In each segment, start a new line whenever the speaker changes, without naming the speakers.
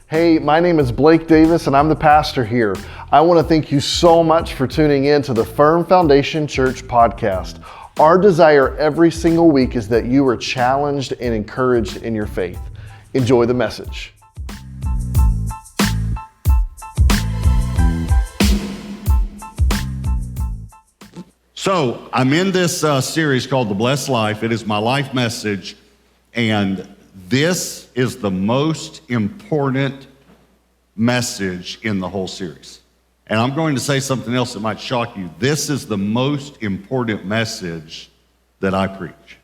Hey, my name is Blake Davis and I'm the pastor here. I want to thank you so much for tuning in to the Firm Foundation Church podcast. Our desire every single week is that you are challenged and encouraged in your faith. Enjoy the message.
So I'm in this series called The Blessed Life. It is my life message, and this is the most important message in the whole series. And I'm going to say something else that might shock you. This is the most important message that I preach.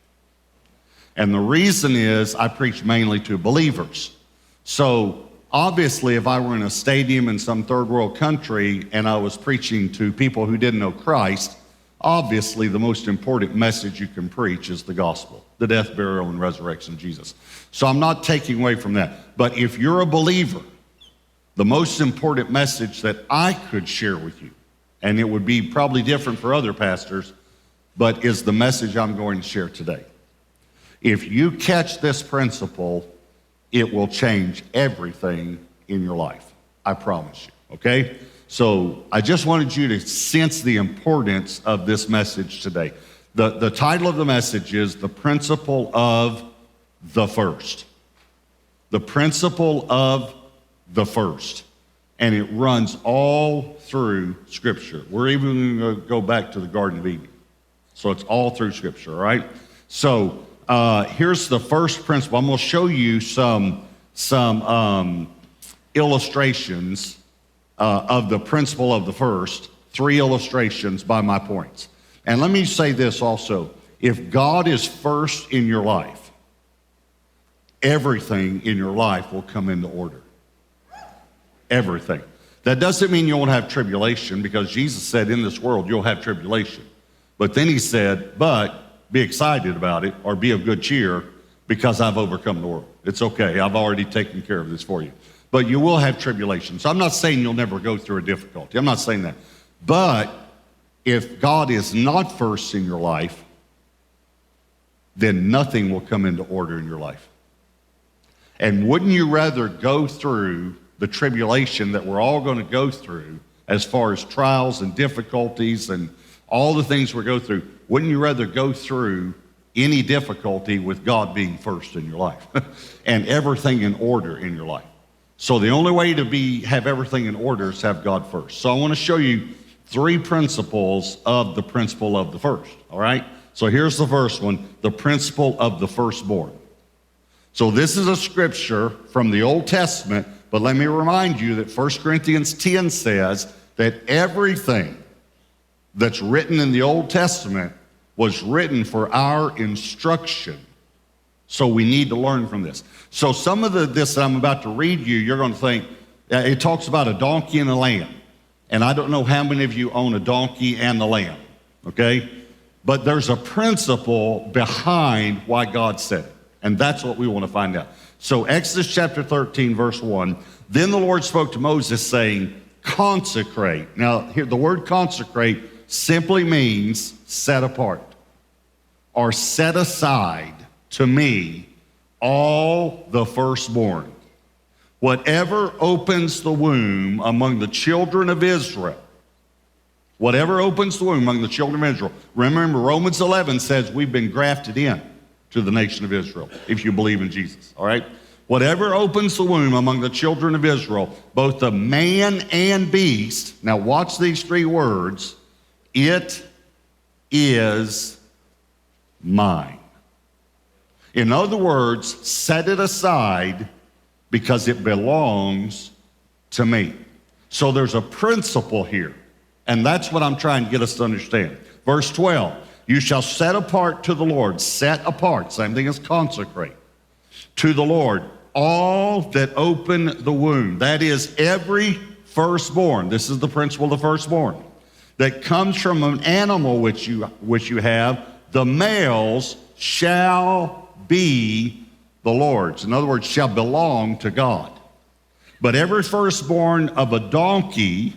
And the reason is I preach mainly to believers. So obviously, if I were in a stadium in some third world country and I was preaching to people who didn't know Christ, obviously, the most important message you can preach is the gospel, the death, burial, and resurrection of Jesus. So I'm not taking away from that. But if you're a believer, the most important message that I could share with you, and it would be probably different for other pastors, but is the message I'm going to share today. If you catch this principle, it will change everything in your life. I promise you, okay? So I just wanted you to sense the importance of this message today. The title of the message is The Principle of the First. The Principle of the First. And it runs all through Scripture. We're even going to go back to the Garden of Eden. So it's all through Scripture, all right? So here's the first principle. I'm going to show you some illustrations of the principle of the first, 3 illustrations by my points. And let me say this also. If God is first in your life, everything in your life will come into order. Everything. That doesn't mean you won't have tribulation, because Jesus said in this world you'll have tribulation. But then he said, but be excited about it, or be of good cheer, because I've overcome the world. It's okay. I've already taken care of this for you. But you will have tribulation. So I'm not saying you'll never go through a difficulty. I'm not saying that. But if God is not first in your life, then nothing will come into order in your life. And wouldn't you rather go through the tribulation that we're all going to go through as far as trials and difficulties and all the things we go through? Wouldn't you rather go through any difficulty with God being first in your life and everything in order in your life? So the only way to have everything in order is to have God first. So I want to show you 3 principles of the principle of the first, all right? So here's the first one, the principle of the firstborn. So this is a scripture from the Old Testament, but let me remind you that 1 Corinthians 10 says that everything that's written in the Old Testament was written for our instruction. So we need to learn from this. So some of this that I'm about to read you, you're going to think, it talks about a donkey and a lamb. And I don't know how many of you own a donkey and a lamb, okay? But there's a principle behind why God said it. And that's what we want to find out. So Exodus chapter 13, verse 1, then the Lord spoke to Moses saying, consecrate. Now, here the word consecrate simply means set apart or set aside to me all the firstborn. Whatever opens the womb among the children of Israel, whatever opens the womb among the children of Israel. Remember, Romans 11 says we've been grafted in to the nation of Israel, if you believe in Jesus, all right? Whatever opens the womb among the children of Israel, both the man and beast, now watch these 3 words, it is mine. In other words, set it aside because it belongs to me. So there's a principle here, and that's what I'm trying to get us to understand. Verse 12, you shall set apart to the Lord, set apart, same thing as consecrate, to the Lord, all that open the womb. That is every firstborn. This is the principle of the firstborn. That comes from an animal which you have, the males shall be the Lord's. In other words, shall belong to God. But every firstborn of a donkey,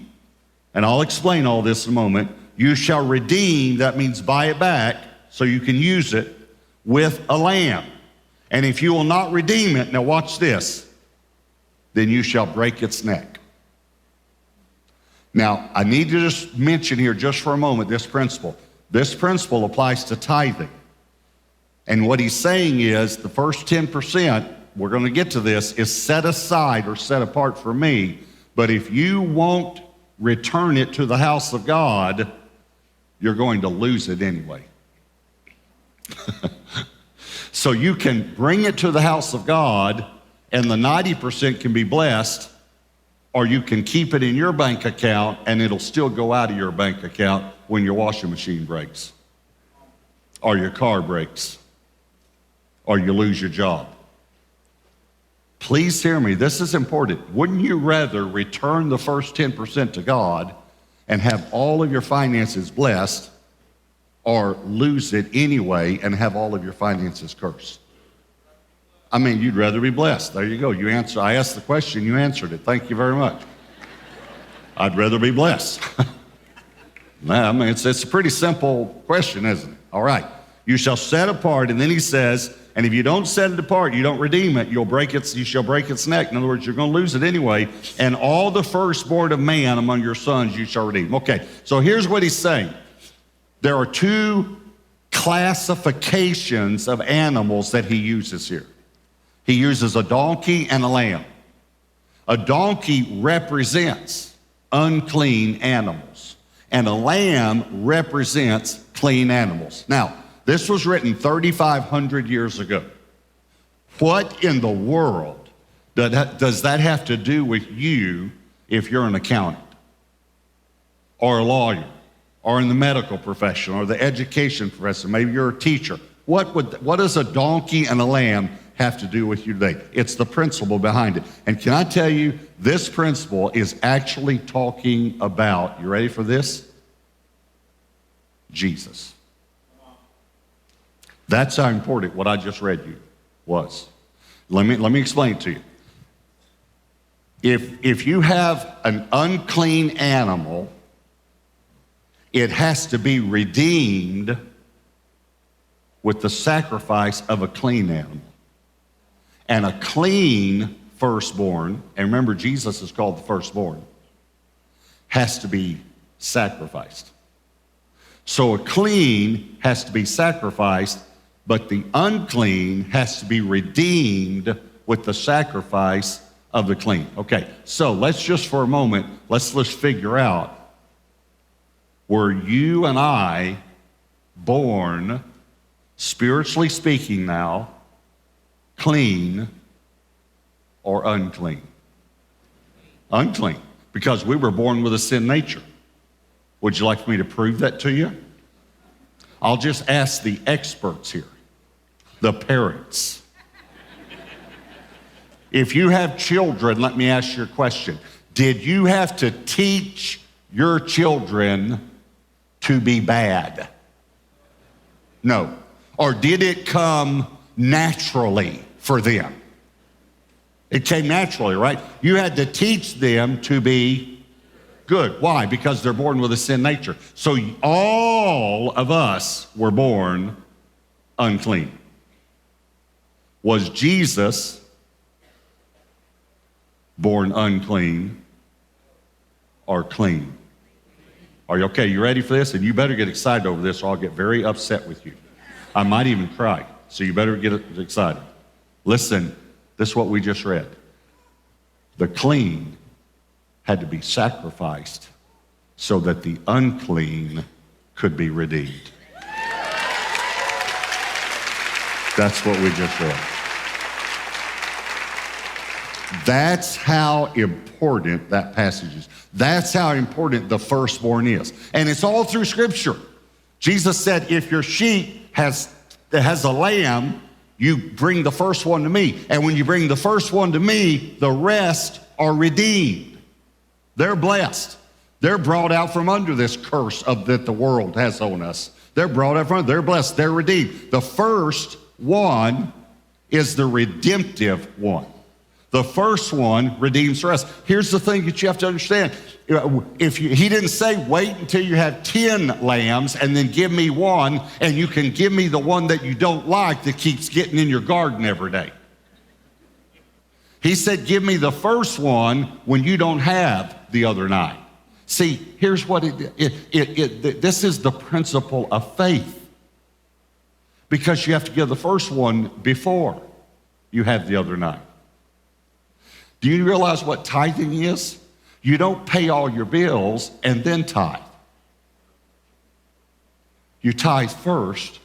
and I'll explain all this in a moment, you shall redeem, that means buy it back so you can use it, with a lamb. And if you will not redeem it, now watch this, then you shall break its neck. Now, I need to just mention here just for a moment this principle. This principle applies to tithing. And what he's saying is the first 10%, we're going to get to this, is set aside or set apart for me. But if you won't return it to the house of God, you're going to lose it anyway. So you can bring it to the house of God and the 90% can be blessed, or you can keep it in your bank account and it'll still go out of your bank account when your washing machine breaks, or your car breaks, or you lose your job. Please hear me, this is important. Wouldn't you rather return the first 10% to God and have all of your finances blessed, or lose it anyway and have all of your finances cursed? I mean, you'd rather be blessed. There you go. You answer. I asked the question, you answered it. Thank you very much. I'd rather be blessed. I mean, it's a pretty simple question, isn't it? All right. You shall set apart, and then he says, and if you don't set it apart, you don't redeem it, you shall break its neck. In other words, you're going to lose it anyway. And all the firstborn of man among your sons you shall redeem. Okay, so here's what he's saying. There are two classifications of animals that he uses here. He uses a donkey and a lamb. A donkey represents unclean animals, and a lamb represents clean animals. Now, this was written 3,500 years ago. What in the world does that have to do with you if you're an accountant or a lawyer or in the medical profession or the education profession? Maybe you're a teacher. What does a donkey and a lamb have to do with you today? It's the principle behind it. And can I tell you, this principle is actually talking about, you ready for this? Jesus. That's how important what I just read you was. Let me explain it to you. If you have an unclean animal, it has to be redeemed with the sacrifice of a clean animal. And a clean firstborn, and remember Jesus is called the firstborn, has to be sacrificed. So a clean has to be sacrificed, but the unclean has to be redeemed with the sacrifice of the clean. Okay, so let's just for a moment, let's figure out, were you and I born, spiritually speaking now, clean or unclean? Unclean, because we were born with a sin nature. Would you like for me to prove that to you? I'll just ask the experts here, the parents. If you have children, let me ask you a question. Did you have to teach your children to be bad? No. Or did it come naturally for them? It came naturally, right? You had to teach them to be good. Why? Because they're born with a sin nature. So all of us were born unclean. Was Jesus born unclean or clean? Are you okay? You ready for this? And you better get excited over this or I'll get very upset with you. I might even cry. So you better get excited. Listen, this is what we just read. The clean had to be sacrificed so that the unclean could be redeemed. That's what we just read. That's how important that passage is. That's how important the firstborn is. And it's all through Scripture. Jesus said, if your sheep has a lamb, you bring the first one to me. And when you bring the first one to me, the rest are redeemed. They're blessed. They're brought out from under this curse that the world has on us. They're brought out from, they're blessed, they're redeemed. The first one is the redemptive one. The first one redeems the rest. Here's the thing that you have to understand. He didn't say wait until you have 10 lambs and then give me one, and you can give me the one that you don't like that keeps getting in your garden every day. He said, give me the first one when you don't have the other 9. See, here's what this is the principle of faith. Because you have to give the first one before you have the other 9. Do you realize what tithing is? You don't pay all your bills and then tithe. You tithe first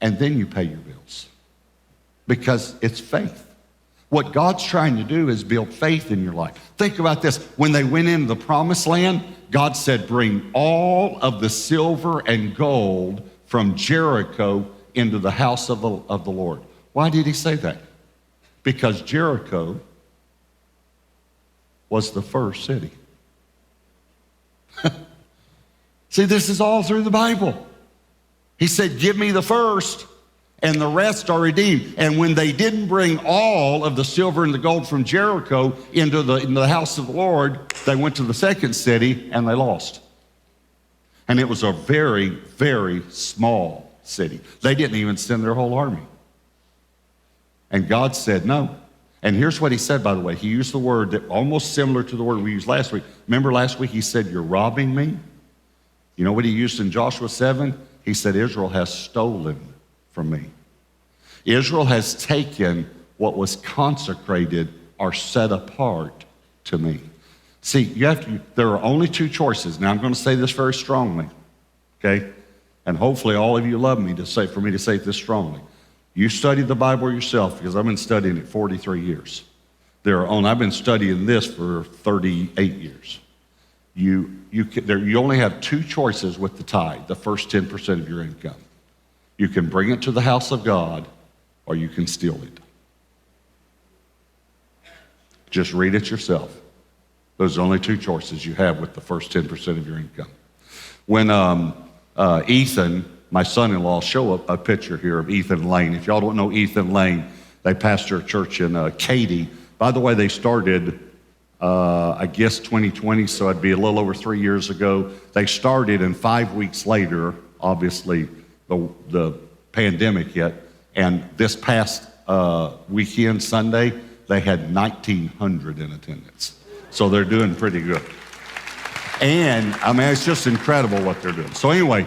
and then you pay your bills. Because it's faith. What God's trying to do is build faith in your life. Think about this. When they went into the promised land, God said, bring all of the silver and gold from Jericho into the house of the Lord. Why did he say that? Because Jericho was the first city. See, this is all through the Bible. He said, give me the first, and the rest are redeemed. And when they didn't bring all of the silver and the gold from Jericho into the house of the Lord, they went to the second city and they lost. And it was a very, very small city. They didn't even send their whole army. And God said no. And here's what he said, by the way. He used the word that almost similar to the word we used last week. Remember last week he said, you're robbing me? You know what he used in Joshua 7? He said, Israel has stolen from me. Israel has taken what was consecrated or set apart to me. See, there are only 2 choices. Now I'm going to say this very strongly, okay? And hopefully all of you love me for me to say this strongly. You study the Bible yourself, because I've been studying it 43 years. I've been studying this for 38 years. You only have 2 choices with the tithe, the first 10% of your income. You can bring it to the house of God, or you can steal it. Just read it yourself. Those are the only 2 choices you have with the first 10% of your income. When Ethan, my son-in-law, show a picture here of Ethan Lane. If y'all don't know Ethan Lane, they pastor a church in Katy. By the way, they started, I guess 2020, so it'd be a little over 3 years ago. They started, and 5 weeks later, obviously, the pandemic hit. And this past weekend, Sunday, they had 1,900 in attendance. So they're doing pretty good. And, I mean, it's just incredible what they're doing. So anyway,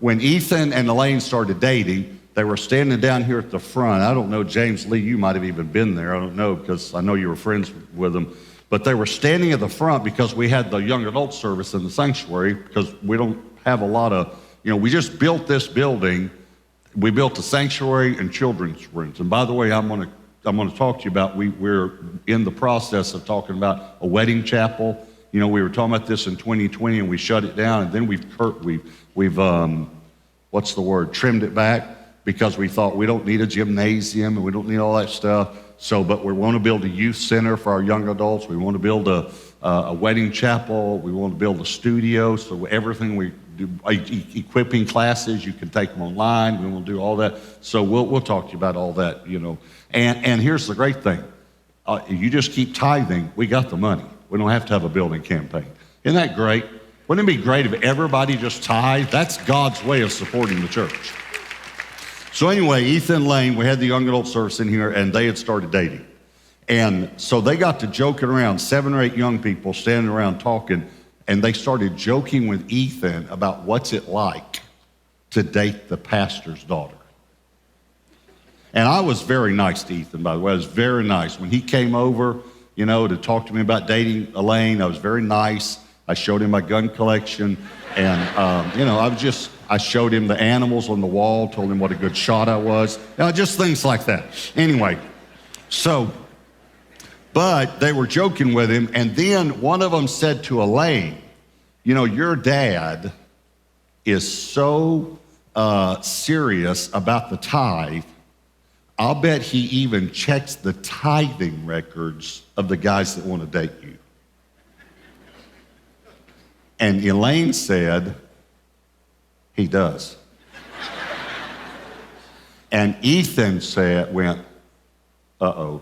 when Ethan and Elaine started dating, they were standing down here at the front. I don't know, James Lee, you might have even been there. I don't know, because I know you were friends with them. But they were standing at the front because we had the young adult service in the sanctuary, because we don't have a lot of, we just built this building. We built a sanctuary and children's rooms. And by the way, I'm going to talk to you about, we're in the process of talking about a wedding chapel. We were talking about this in 2020 and we shut it down, and then we've trimmed it back, because we thought we don't need a gymnasium and we don't need all that stuff. But we want to build a youth center for our young adults. We want to build a wedding chapel. We want to build a studio. So everything we do, equipping classes, you can take them online. We will do all that. So we'll talk to you about all that, And here's the great thing. You just keep tithing. We got the money. We don't have to have a building campaign. Isn't that great? Wouldn't it be great if everybody just tithed? That's God's way of supporting the church. So anyway, Ethan Lane, we had the young adult service in here, and they had started dating. And so they got to joking around, 7 or 8 young people standing around talking, and they started joking with Ethan about what's it like to date the pastor's daughter. And I was very nice to Ethan, by the way. I was very nice. When he came over, to talk to me about dating Elaine, I was very nice. I showed him my gun collection, and, I showed him the animals on the wall, told him what a good shot I was, just things like that. Anyway, but they were joking with him, and then one of them said to Elaine, your dad is so serious about the tithe, I'll bet he even checks the tithing records of the guys that want to date you. And Elaine said, he does. And Ethan went, uh-oh.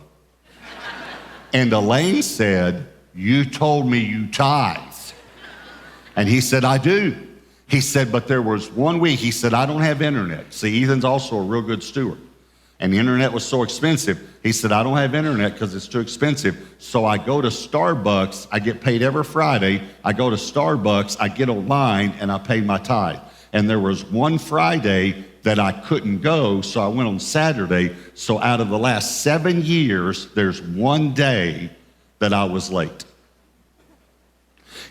And Elaine said, you told me you tithe. And he said, I do. He said, but there was one week, he said, I don't have internet. See, Ethan's also a real good steward. And the internet was so expensive. He said, I don't have internet because it's too expensive. So I go to Starbucks. I get paid every Friday. I go to Starbucks. I get online and I pay my tithe. And there was one Friday that I couldn't go, so I went on Saturday. So out of the last 7 years, there's one day that I was late.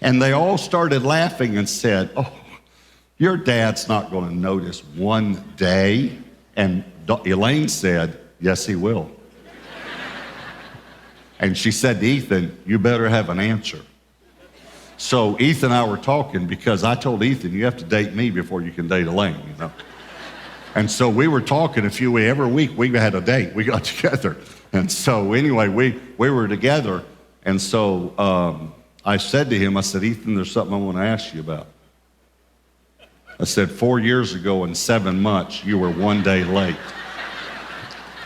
And they all started laughing and said, oh, your dad's not going to notice one day. And Elaine said, yes, he will. And she said to Ethan, you better have an answer. So Ethan and I were talking because I told Ethan, you have to date me before you can date Elaine, you know. And so we were talking every week we had a date. We got together. And so anyway, we were together. And so I said to him, I said, Ethan, there's something I want to ask you about. I said, 4 years ago in 7 months, you were one day late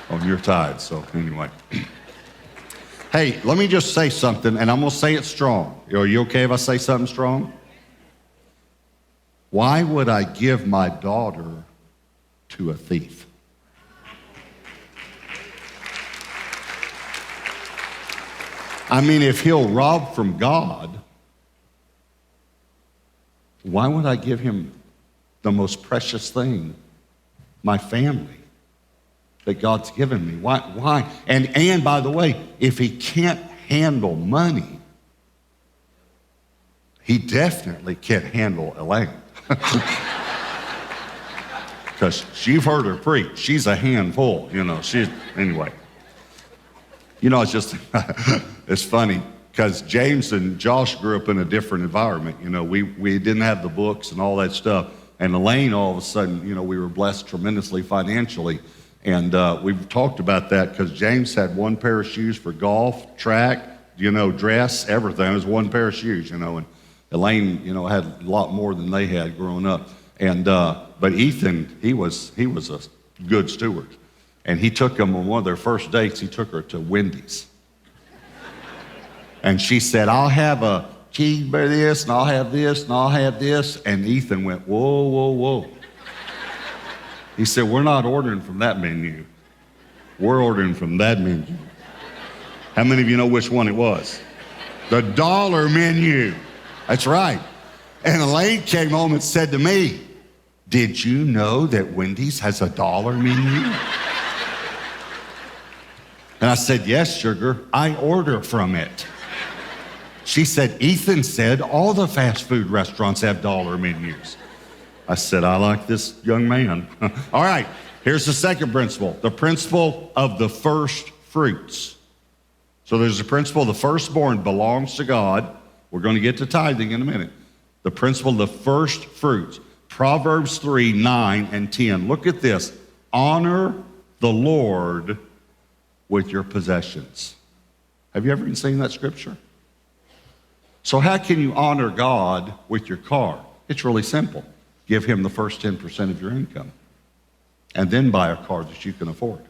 on your tithe. So anyway. Hey, let me just say something, and I'm going to say it strong. Are you okay if I say something strong? Why would I give my daughter to a thief? I mean, if he'll rob from God, why would I give him the most precious thing, my family, that God's given me? Why? And by the way, if he can't handle money, he definitely can't handle Elaine. Because you've heard her preach. She's a handful, you know. Anyway. You know, it's just, it's funny, because James and Josh grew up in a different environment. You know, we didn't have the books and all that stuff. And Elaine, all of a sudden, you know, we were blessed tremendously financially. And we've talked about that because James had one pair of shoes for golf, track, you know, dress, everything. It was one pair of shoes, you know. And Elaine, you know, had a lot more than they had growing up. And but Ethan, he was a good steward. And he took them on one of their first dates. He took her to Wendy's. And she said, I'll have a cheeseburger this, and I'll have this, and I'll have this. And Ethan went, whoa, whoa, whoa. He said, we're not ordering from that menu. We're ordering from that menu. How many of you know which one it was? The dollar menu. That's right. And Elaine came home and said to me, did you know that Wendy's has a dollar menu? And I said, yes, sugar, I order from it. She said, Ethan said all the fast food restaurants have dollar menus. I said, I like this young man. All right, here's the second principle, the principle of the first fruits. So there's a principle, the firstborn belongs to God. We're going to get to tithing in a minute. The principle of the first fruits. Proverbs 3, 9, and 10. Look at this. Honor the Lord with your possessions. Have you ever even seen that scripture? So how can you honor God with your car? It's really simple. Give him the first 10% of your income and then buy a car that you can afford.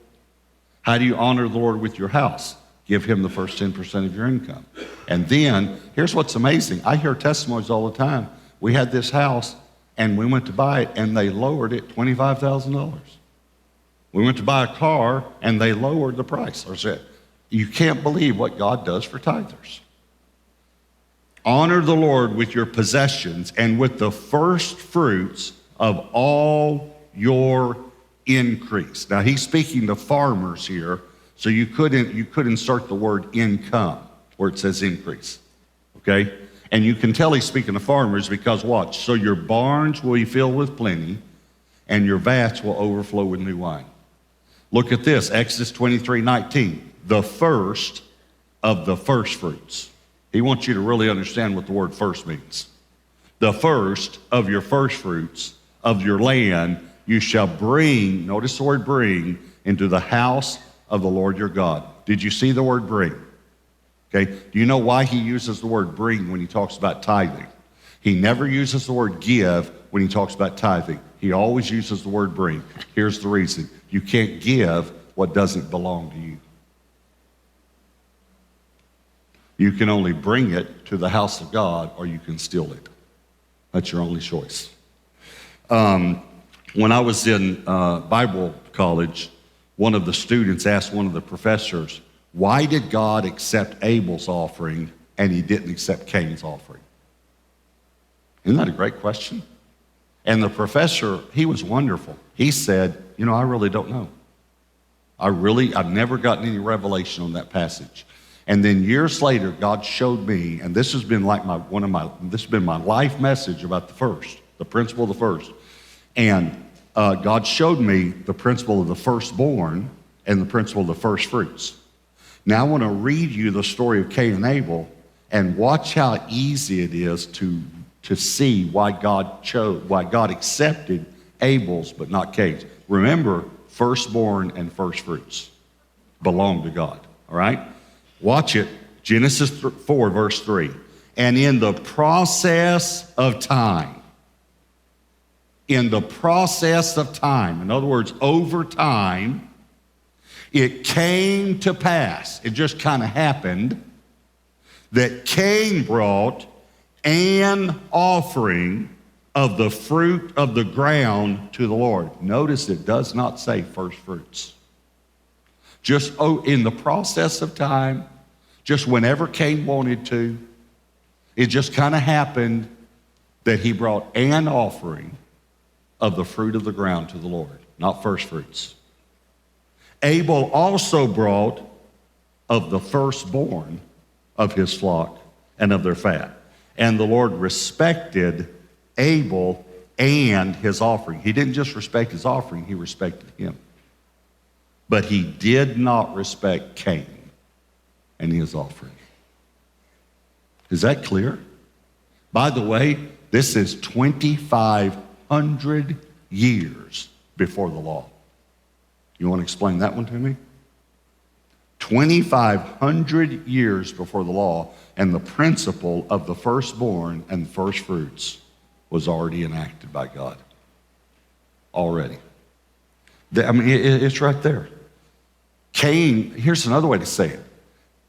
How do you honor the Lord with your house? Give him the first 10% of your income. And then, here's what's amazing. I hear testimonies all the time. We had this house and we went to buy it and they lowered it $25,000. We went to buy a car and they lowered the price. I said, you can't believe what God does for tithers. Honor the Lord with your possessions and with the first fruits of all your increase. Now he's speaking to farmers here, so you could insert the word income where it says increase. Okay? And you can tell he's speaking to farmers because watch. So your barns will be filled with plenty and your vats will overflow with new wine. Look at this, Exodus 23:19. The first of the first fruits. He wants you to really understand what the word first means. The first of your first fruits of your land you shall bring, notice the word bring, into the house of the Lord your God. Did you see the word bring? Okay, do you know why he uses the word bring when he talks about tithing? He never uses the word give when he talks about tithing. He always uses the word bring. Here's the reason. You can't give what doesn't belong to you. You can only bring it to the house of God or you can steal it. That's your only choice. When I was in Bible college, one of the students asked one of the professors, why did God accept Abel's offering and he didn't accept Cain's offering? Isn't that a great question? And the professor, he was wonderful. He said, I really don't know. I've never gotten any revelation on that passage. And then years later, God showed me, and this has been like this has been my life message about the principle of the first. And God showed me the principle of the firstborn and the principle of the first fruits. Now I want to read you the story of Cain and Abel and watch how easy it is to see why God accepted Abel's but not Cain's. Remember, firstborn and first fruits belong to God, all right? Watch it, Genesis 4, verse 3. And in the process of time, in other words, over time, it came to pass, it just kind of happened, that Cain brought an offering of the fruit of the ground to the Lord. Notice it does not say first fruits. Just in the process of time, just whenever Cain wanted to, it just kind of happened that he brought an offering of the fruit of the ground to the Lord, not first fruits. Abel also brought of the firstborn of his flock and of their fat. And the Lord respected Abel and his offering. He didn't just respect his offering, he respected him. But he did not respect Cain and his offering. Is that clear? By the way, this is 2,500 years before the law. You want to explain that one to me? 2,500 years before the law, and the principle of the firstborn and first fruits was already enacted by God. Already. It's right there. Cain, here's another way to say it.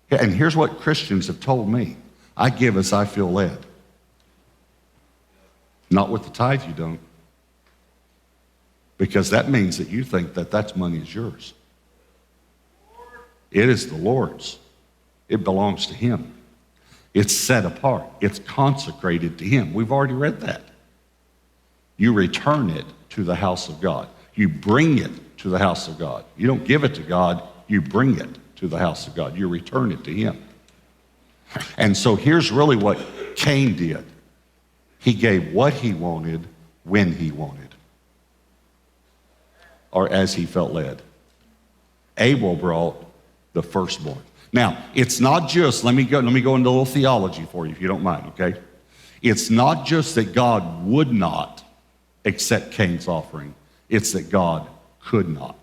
And here's what Christians have told me. I give as I feel led. Not with the tithe, you don't. Because that means that you think that that money is yours. It is the Lord's. It belongs to him. It's set apart. It's consecrated to him. We've already read that. You return it to the house of God. You bring it to the house of God. You don't give it to God. You bring it to the house of God. You return it to him. And so here's really what Cain did. He gave what he wanted when he wanted, or as he felt led. Abel brought the firstborn. Now, it's not just, let me go into a little theology for you if you don't mind, okay? It's not just that God would not accept Cain's offering. It's that God could not.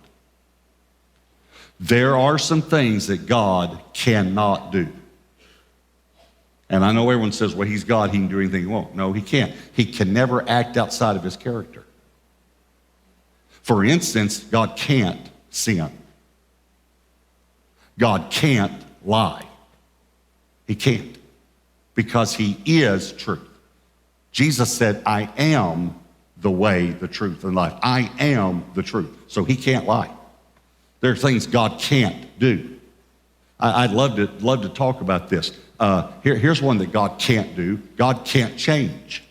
There are some things that God cannot do. And I know everyone says, well, he's God, he can do anything he wants. No, he can't. He can never act outside of his character. For instance, God can't sin. God can't lie. He can't, because he is truth. Jesus said, I am the way, the truth, and life. I am the truth. So he can't lie. There are things God can't do. I'd love to talk about this. Here's one that God can't do. God can't change.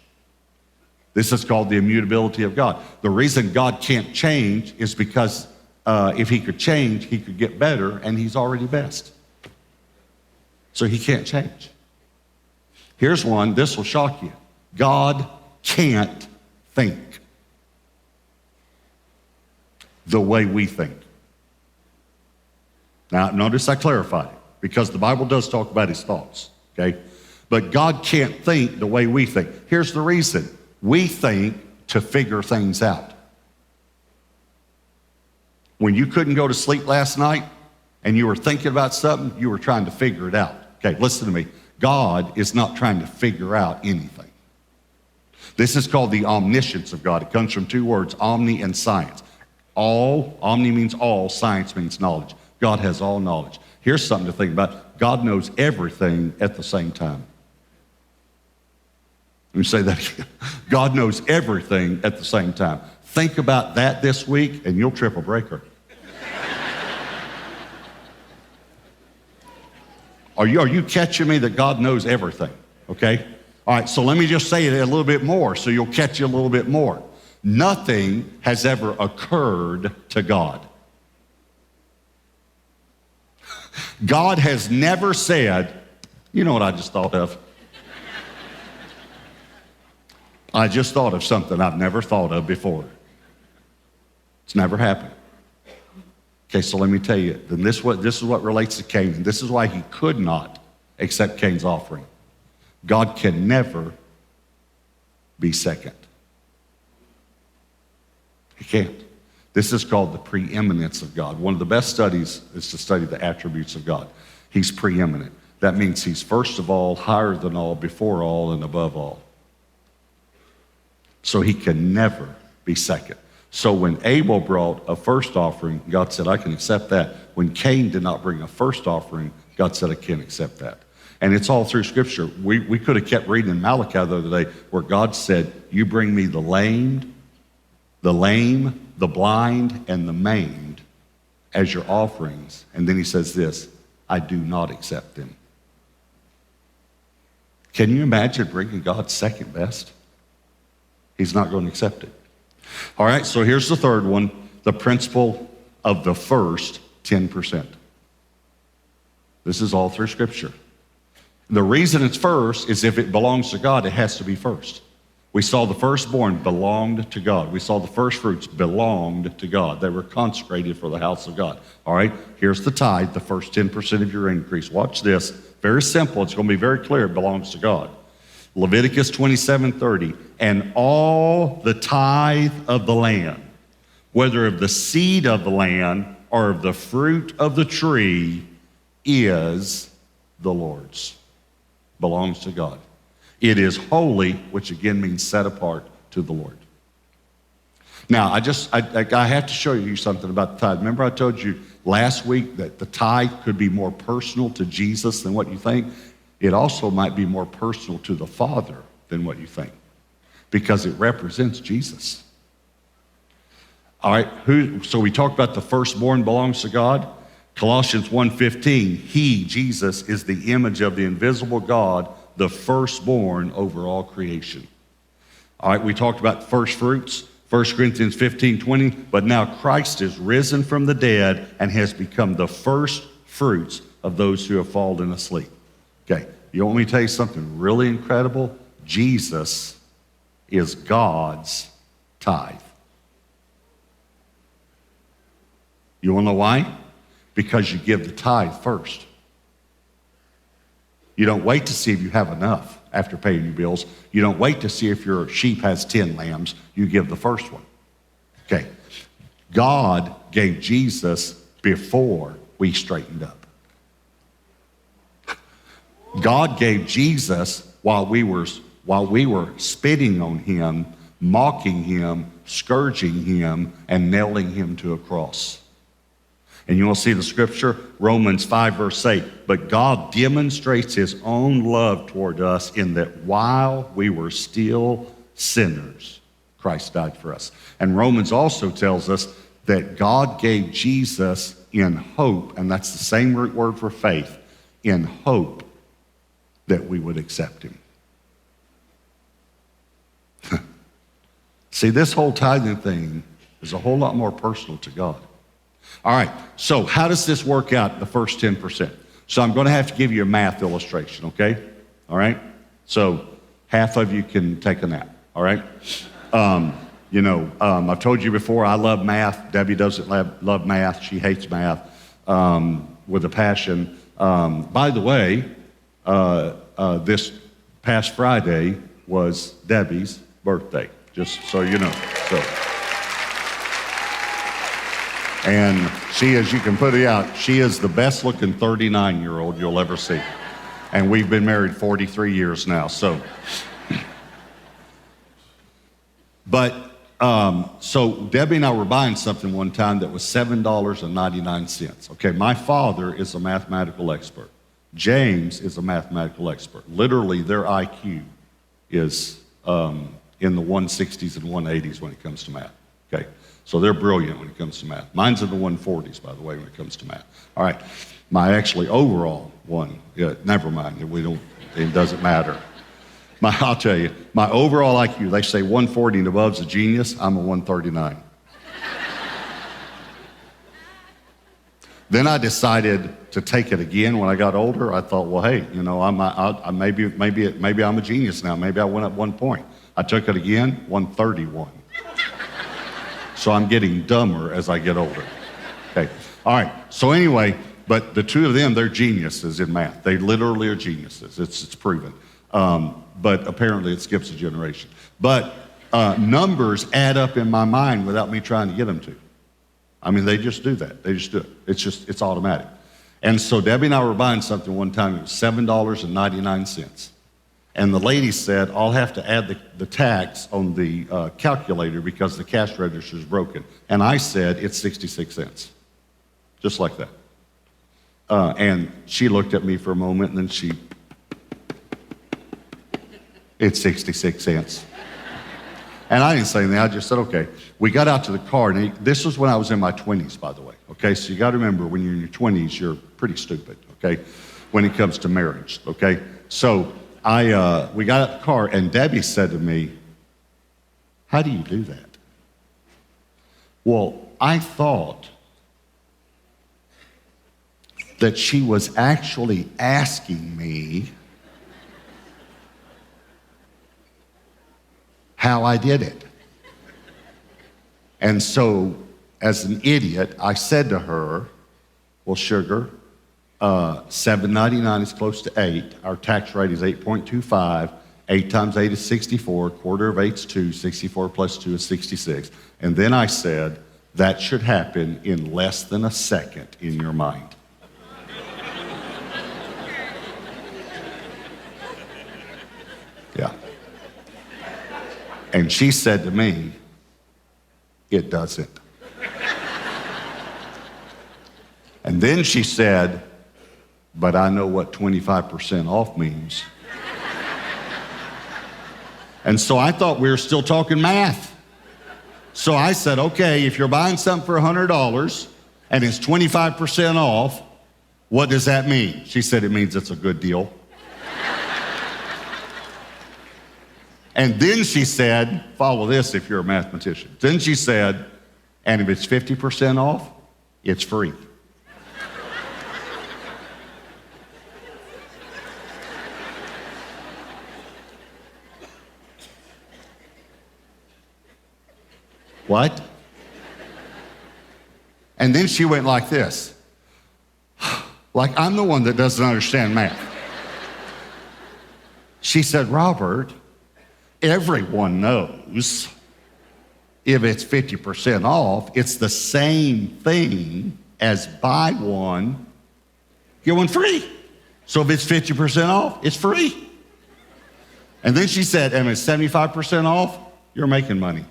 This is called the immutability of God. The reason God can't change is because if he could change, he could get better, and he's already best. So he can't change. Here's one, this will shock you. God can't think the way we think. Now, notice I clarified it, because the Bible does talk about his thoughts, okay? But God can't think the way we think. Here's the reason. We think to figure things out. When you couldn't go to sleep last night and you were thinking about something, you were trying to figure it out. Okay, listen to me. God is not trying to figure out anything. This is called the omniscience of God. It comes from two words, omni and science. Omni means all, science means knowledge. God has all knowledge. Here's something to think about. God knows everything at the same time. Let me say that again. God knows everything at the same time. Think about that this week and you'll trip a breaker. Are you catching me that God knows everything? Okay? All right, so let me just say it a little bit more so you'll catch it a little bit more. Nothing has ever occurred to God. God has never said, you know what I just thought of? I just thought of something I've never thought of before. It's never happened. Okay, so let me tell you, then this is what relates to Cain, and this is why he could not accept Cain's offering. God can never be second. He can't. This is called the preeminence of God. One of the best studies is to study the attributes of God. He's preeminent. That means he's first of all, higher than all, before all, and above all. So he can never be second. So when Abel brought a first offering, God said, I can accept that. When Cain did not bring a first offering, God said, I can't accept that. And it's all through Scripture. We could have kept reading in Malachi the other day where God said, you bring me the lame, the blind, and the maimed as your offerings. And then he says this, I do not accept them. Can you imagine bringing God second best? He's not going to accept it. All right, so here's the third one, the principle of the first 10%. This is all through Scripture. The reason it's first is if it belongs to God, it has to be first. We saw the firstborn belonged to God. We saw the first fruits belonged to God. They were consecrated for the house of God. All right, here's the tithe, the first 10% of your increase. Watch this. Very simple. It's going to be very clear. It belongs to God. Leviticus 27:30, and all the tithe of the land, whether of the seed of the land or of the fruit of the tree, is the Lord's. Belongs to God. It is holy, which again means set apart to the Lord. Now, I have to show you something about the tithe. Remember I told you last week that the tithe could be more personal to Jesus than what you think? It also might be more personal to the Father than what you think, because it represents Jesus. All right, so we talked about the firstborn belongs to God. Colossians 1:15, he, Jesus, is the image of the invisible God, the firstborn over all creation. All right, we talked about first fruits, 1 Corinthians 15:20, but now Christ is risen from the dead and has become the first fruits of those who have fallen asleep. Okay, you want me to tell you something really incredible? Jesus is God's tithe. You want to know why? Because you give the tithe first. You don't wait to see if you have enough after paying your bills. You don't wait to see if your sheep has 10 lambs. You give the first one. Okay, God gave Jesus before we straightened up. God gave Jesus while we were spitting on him, mocking him, scourging him, and nailing him to a cross. And you will see the scripture, Romans 5 verse 8, but God demonstrates his own love toward us in that while we were still sinners, Christ died for us. And Romans also tells us that God gave Jesus in hope, and that's the same root word for faith, in hope that we would accept him. See, this whole tithing thing is a whole lot more personal to God. All right, so how does this work out, the first 10%? So I'm going to have to give you a math illustration, okay? All right? So half of you can take a nap, all right? I've told you before, I love math. Debbie doesn't love math. She hates math with a passion. By the way, this past Friday was Debbie's birthday, just so you know. And she, as you can put it out, she is the best looking 39-year-old you'll ever see. And we've been married 43 years now, so. So Debbie and I were buying something one time that was $7.99. Okay, my father is a mathematical expert. James is a mathematical expert. Literally, their IQ is in the 160s and 180s when it comes to math. Okay, So they're brilliant when it comes to math. Mine's in the 140s, by the way, when it comes to math. All right, my actually overall one, yeah, never mind, it doesn't matter. I'll tell you, my overall IQ, they say 140 and above is a genius. I'm a 139. Then I decided to take it again when I got older. I thought, well, hey, maybe I'm a genius now. Maybe I went up 1 point. I took it again, 131. So I'm getting dumber as I get older. Okay, all right. So anyway, but the two of them, they're geniuses in math. They literally are geniuses. It's proven. But apparently it skips a generation. But numbers add up in my mind without me trying to get them to. I mean, they just do that. They just do it. It's automatic. And so Debbie and I were buying something one time. It was $7.99. And the lady said, I'll have to add the tax on the calculator because the cash register is broken. And I said, it's 66 cents. Just like that. And she looked at me for a moment and then it's 66 cents. And I didn't say anything. I just said, okay. We got out to the car, and this was when I was in my 20s, by the way. Okay, so you got to remember, when you're in your 20s, you're pretty stupid, okay, when it comes to marriage, okay? So we got out the car, and Debbie said to me, how do you do that? Well, I thought that she was actually asking me how I did it. And so, as an idiot, I said to her, well, sugar, $7.99 is close to 8. Our tax rate is 8.25. 8 times 8 is 64. Quarter of 8 is 2. 64 plus 2 is 66. And then I said, that should happen in less than a second in your mind. Yeah. And she said to me, it doesn't. And then she said, but I know what 25% off means. And so I thought we were still talking math. So I said, okay, if you're buying something for $100 and it's 25% off, what does that mean? She said, it means it's a good deal. And then she said, follow this if you're a mathematician. Then she said, and if it's 50% off, it's free. What? And then she went like this. Like I'm the one that doesn't understand math. She said, Robert, everyone knows if it's 50% off, it's the same thing as buy one, get one free. So if it's 50% off, it's free. And then she said, and it's 75% off, you're making money.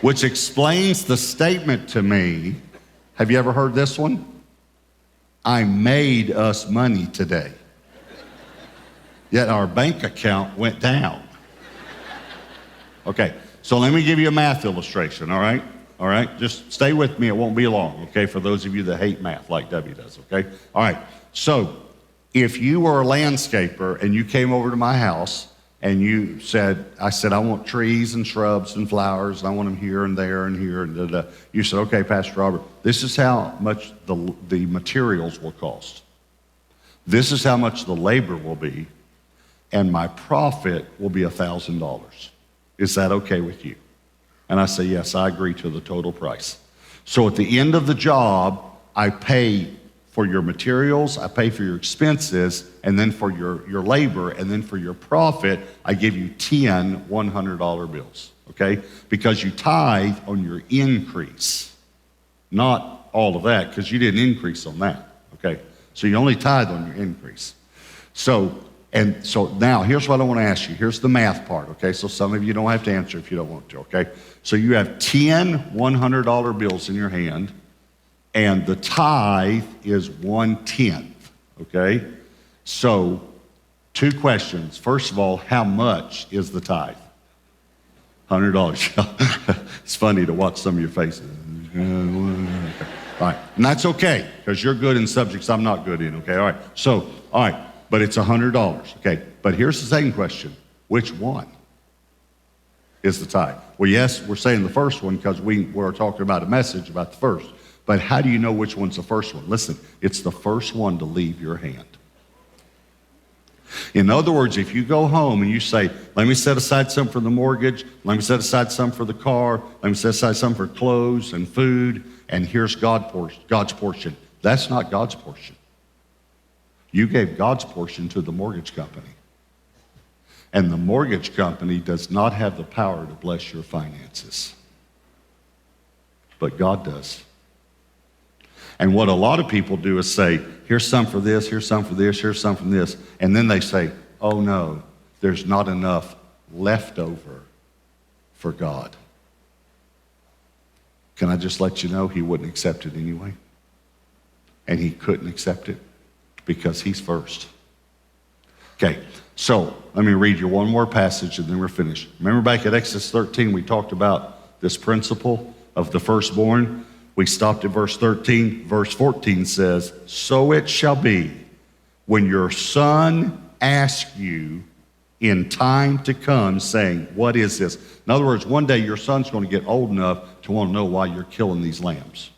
Which explains the statement to me. Have you ever heard this one? I made us money today. Yet our bank account went down. Okay, so let me give you a math illustration, all right? All right, just stay with me, it won't be long, okay, for those of you that hate math like Debbie does, okay? All right, so if you were a landscaper and you came over to my house and you said, I want trees and shrubs and flowers, and I want them here and there and here and da-da. You said, okay, Pastor Robert, this is how much the materials will cost. This is how much the labor will be, and my profit will be $1,000. Is that okay with you? And I say, yes, I agree to the total price. So at the end of the job, I pay for your materials, I pay for your expenses, and then for your labor, and then for your profit, I give you 10 $100 bills, okay? Because you tithe on your increase, not all of that, because you didn't increase on that, okay? So you only tithe on your increase. So now, here's what I want to ask you. Here's the math part, okay? So some of you don't have to answer if you don't want to, okay? So you have 10 $100 bills in your hand, and the tithe is 1/10, okay? So 2 questions. First of all, how much is the tithe? $100. It's funny to watch some of your faces. All right, and that's okay, because you're good in subjects I'm not good in, okay? All right, so, all right, but it's $100, okay? But here's the second question. Which one is the tithe? Well, yes, we're saying the first one because we're talking about a message about the first. But how do you know which one's the first one? Listen, it's the first one to leave your hand. In other words, if you go home and you say, let me set aside some for the mortgage, let me set aside some for the car, let me set aside some for clothes and food, and here's God's portion. That's not God's portion. You gave God's portion to the mortgage company. And the mortgage company does not have the power to bless your finances. But God does. And what a lot of people do is say, here's some for this, here's some for this, here's some for this. And then they say, oh no, there's not enough left over for God. Can I just let you know, he wouldn't accept it anyway? And he couldn't accept it because he's first. Okay, so let me read you one more passage and then we're finished. Remember back at Exodus 13, we talked about this principle of the firstborn. We stopped at verse 13. Verse 14 says, so it shall be when your son asks you in time to come, saying, what is this? In other words, one day your son's going to get old enough to want to know why you're killing these lambs.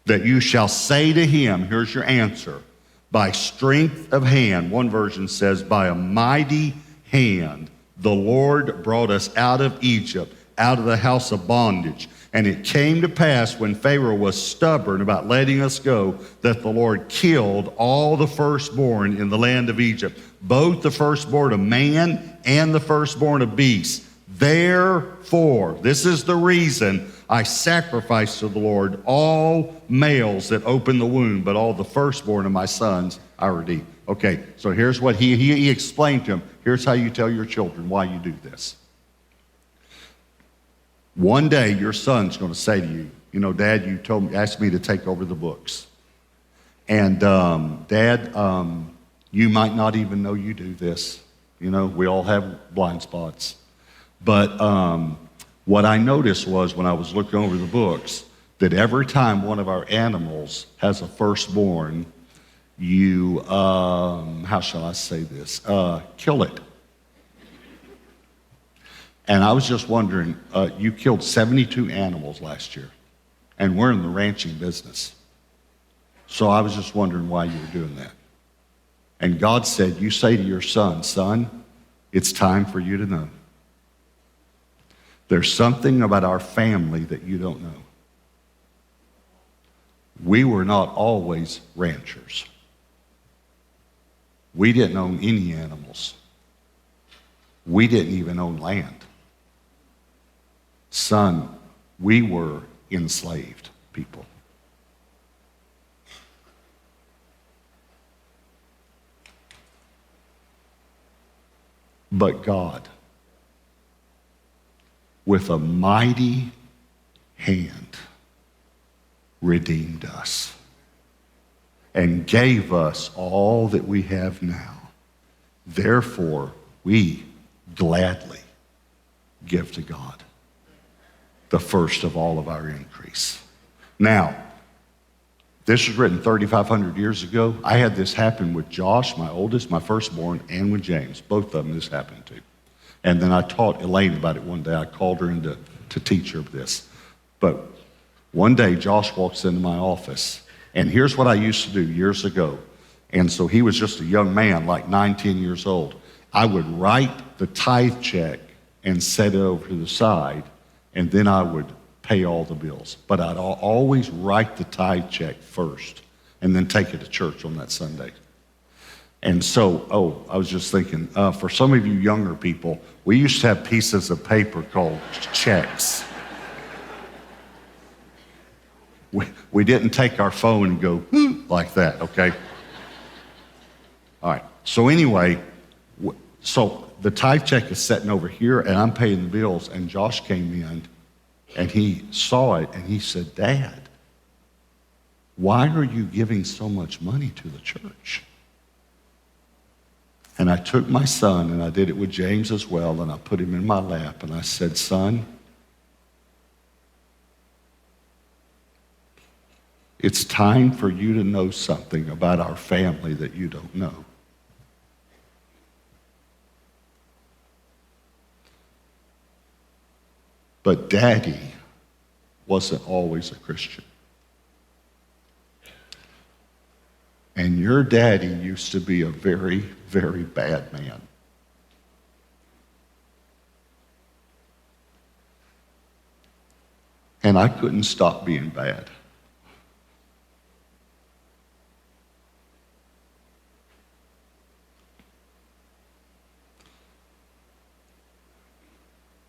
That you shall say to him, here's your answer, by strength of hand. One version says, by a mighty hand, the Lord brought us out of Egypt, out of the house of bondage. And it came to pass when Pharaoh was stubborn about letting us go, that the Lord killed all the firstborn in the land of Egypt, both the firstborn of man and the firstborn of beasts. Therefore, this is the reason I sacrifice to the Lord all males that open the womb, but all the firstborn of my sons I redeem. Okay, so here's what he explained to him. Here's how you tell your children why you do this. One day your son's going to say to you, you know, Dad, you asked me to take over the books. And Dad, you might not even know you do this. You know, we all have blind spots. But what I noticed was when I was looking over the books, that every time one of our animals has a firstborn, you, how shall I say this, kill it. And I was just wondering, you killed 72 animals last year, and we're in the ranching business. So I was just wondering why you were doing that. And God said, you say to your son, it's time for you to know. There's something about our family that you don't know. We were not always ranchers. We didn't own any animals. We didn't even own land. Son, we were enslaved people. But God, with a mighty hand, redeemed us and gave us all that we have now. Therefore, we gladly give to God the first of all of our increase. Now, this was written 3,500 years ago. I had this happen with Josh, my oldest, my firstborn, and with James. Both of them this happened to. And then I taught Elaine about it one day. I called her in to teach her this. But one day, Josh walks into my office, and here's what I used to do years ago. And so he was just a young man, like 9, 10 years old. I would write the tithe check and set it over to the side, and then I would pay all the bills. But I'd always write the tithe check first and then take it to church on that Sunday. And so, I was just thinking, for some of you younger people, we used to have pieces of paper called checks. We didn't take our phone and go like that, okay? All right, so anyway, so the tithe check is sitting over here, and I'm paying the bills, and Josh came in, and he saw it, and he said, Dad, why are you giving so much money to the church? And I took my son, and I did it with James as well, and I put him in my lap, and I said, son, it's time for you to know something about our family that you don't know. But Daddy wasn't always a Christian. And your daddy used to be a very, very bad man. And I couldn't stop being bad.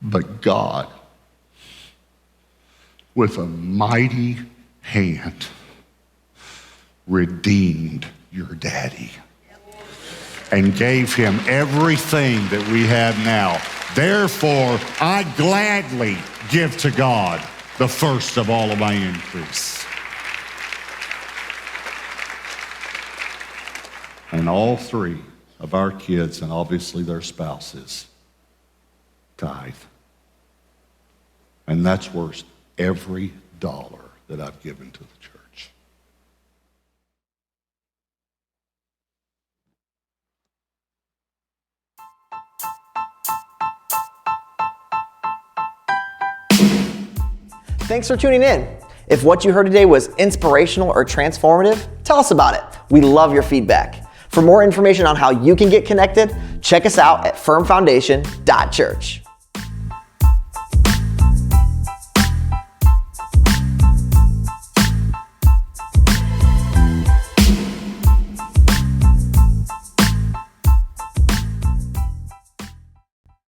But God, with a mighty hand, redeemed your daddy and gave him everything that we have now. Therefore, I gladly give to God the first of all of my increase. And all three of our kids, and obviously their spouses, tithe. And that's worth every dollar that I've given to the church.
Thanks for tuning in. If what you heard today was inspirational or transformative, tell us about it. We love your feedback. For more information on how you can get connected, check us out at firmfoundation.church.